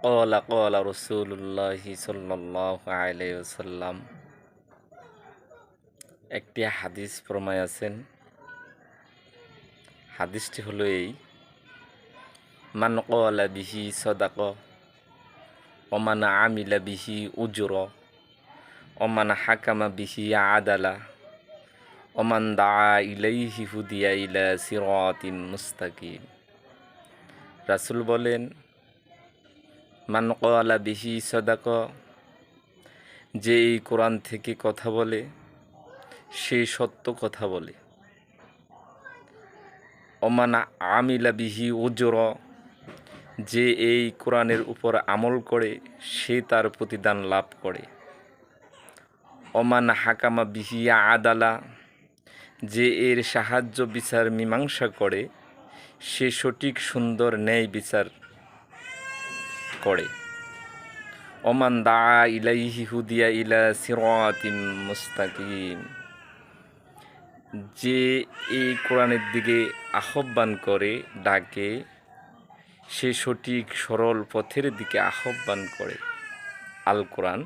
ক্বালা ক্বালা রাসূলুল্লাহি সাল্লাল্লাহু আলাইহি ওয়াসাল্লাম। একটি হাদিস প্রমায় আছেন। হাদিসটি হলো এই: মান ক্বালা বিহি সাদাকা ওয়া মান আমিলা বিহি উজরা ওয়া মান হাকামা বিহি আদালা ওয়া মান দাআ ইলাইহি হুদিয়া ইলা সিরাতিন মুস্তাকিম। রাসূল বলেন, মান ক্বালা বিহি সাদাকা, যে এই কোরআন থেকে কথা বলে সে সত্য কথা বলে। ওমান আমিলা বিহি উজরা, যে এই কোরআনের উপর আমল করে সে তার প্রতিদান লাভ করে। ওমান হাকামা বিহি আদালা, যে এর সাহায্য বিচার মীমাংসা করে সে সঠিক সুন্দর ন্যায় বিচার করে। ওমান দা ইলাইহি হুদিয়া ইলা সিরাতিন মুস্তাকিম, যে এই কোরআনের দিকে আহ্বান করে ডাকে সে সঠিক সরল পথের দিকে আহ্বান করে। আল কোরআন